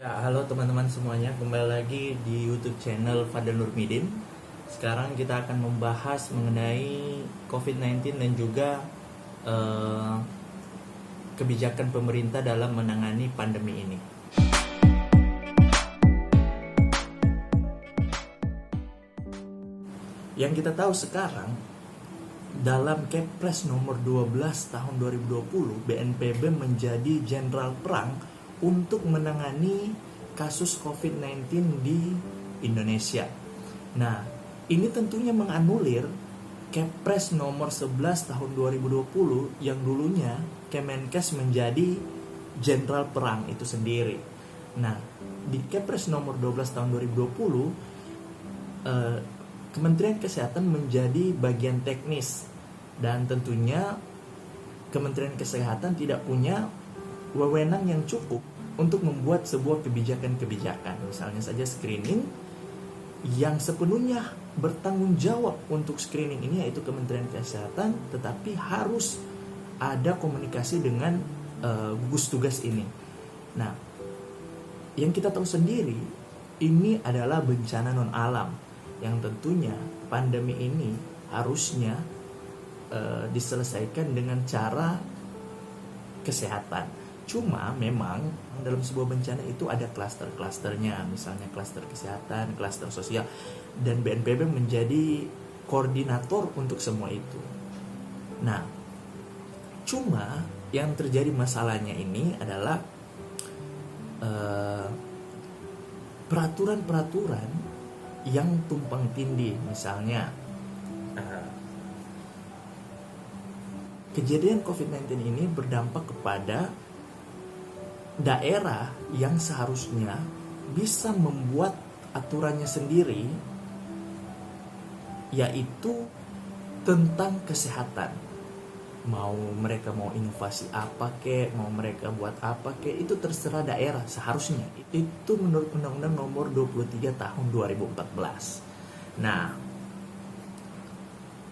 Ya, halo teman-teman semuanya, kembali lagi di YouTube channel Fadel Nurmidin. Sekarang kita akan membahas mengenai COVID-19 dan juga eh, kebijakan pemerintah dalam menangani pandemi ini. Yang kita tahu sekarang, dalam Kepres nomor 12 tahun 2020, BNPB menjadi jenderal perang untuk menangani kasus COVID-19 di Indonesia. Nah, ini tentunya menganulir Kepres nomor 11 tahun 2020 yang dulunya Kemenkes menjadi jenderal perang itu sendiri. Nah, di Kepres nomor 12 tahun 2020, Kementerian Kesehatan menjadi bagian teknis, dan tentunya Kementerian Kesehatan tidak punya wewenang yang cukup untuk membuat sebuah kebijakan-kebijakan. Misalnya saja screening, yang sepenuhnya bertanggung jawab untuk screening ini yaitu Kementerian Kesehatan, tetapi harus ada komunikasi dengan gugus tugas ini. Nah, yang kita tahu sendiri, ini adalah bencana non alam yang tentunya pandemi ini harusnya diselesaikan dengan cara kesehatan. Cuma memang dalam sebuah bencana itu ada klaster-klasternya, misalnya klaster kesehatan, klaster sosial, dan BNPB menjadi koordinator untuk semua itu. Nah, cuma yang terjadi masalahnya ini adalah peraturan-peraturan yang tumpang tindih. Misalnya kejadian COVID-19 ini berdampak kepada daerah yang seharusnya bisa membuat aturannya sendiri, yaitu tentang kesehatan. Mereka mau inovasi apa kek, mau mereka buat apa kek, itu terserah daerah seharusnya. Itu menurut Undang-Undang nomor 23 tahun 2014. Nah,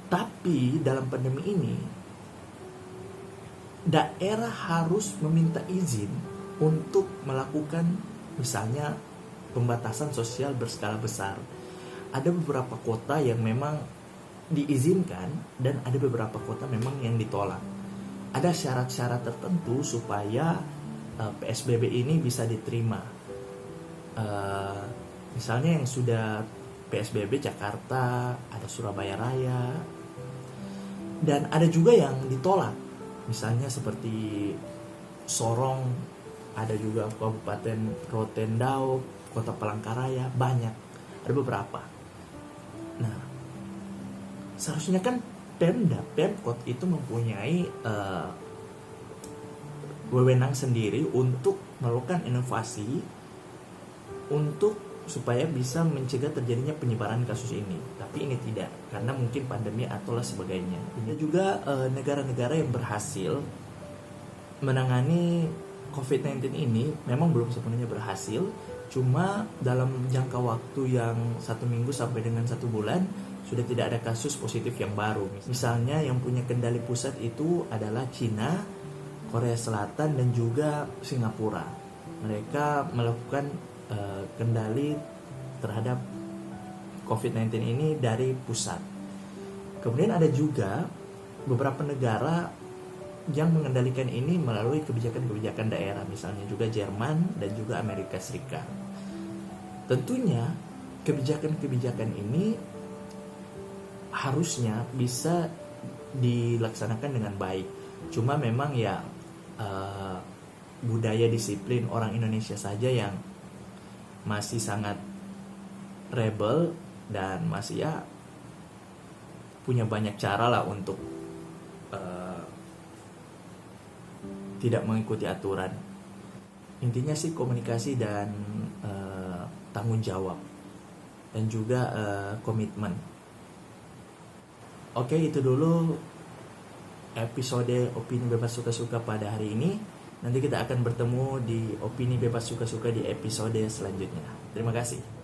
tapi dalam pandemi ini daerah harus meminta izin untuk melakukan misalnya pembatasan sosial berskala besar. Ada beberapa kota yang memang diizinkan dan ada beberapa kota memang yang ditolak. Ada syarat-syarat tertentu supaya PSBB ini bisa diterima. Misalnya yang sudah PSBB Jakarta, ada Surabaya Raya, dan ada juga yang ditolak. Misalnya seperti Sorong, ada juga Kabupaten Rotendao, Kota Palangkaraya, banyak. Ada beberapa. Nah, seharusnya kan Pemkot itu mempunyai wewenang sendiri untuk melakukan inovasi untuk supaya bisa mencegah terjadinya penyebaran kasus ini. Tapi ini tidak, karena mungkin pandemi atau sebagainya. Ini juga negara-negara yang berhasil menangani COVID-19 ini memang belum sepenuhnya berhasil. Cuma dalam jangka waktu yang 1 minggu sampai dengan 1 bulan sudah tidak ada kasus positif yang baru. Misalnya yang punya kendali pusat itu adalah Cina, Korea Selatan, dan juga Singapura. Mereka melakukan kendali terhadap COVID-19 ini dari pusat. Kemudian ada juga beberapa negara yang mengendalikan ini melalui kebijakan-kebijakan daerah, misalnya juga Jerman dan juga Amerika Serikat. Tentunya kebijakan-kebijakan ini harusnya bisa dilaksanakan dengan baik. Cuma memang ya budaya disiplin orang Indonesia saja yang masih sangat rebel dan masih ya punya banyak cara lah untuk tidak mengikuti aturan. Intinya sih komunikasi dan tanggung jawab dan juga komitmen. Oke, itu dulu episode Opini Bebas Suka-Suka pada hari ini. Nanti kita akan bertemu di Opini Bebas Suka-Suka di episode selanjutnya. Terima kasih.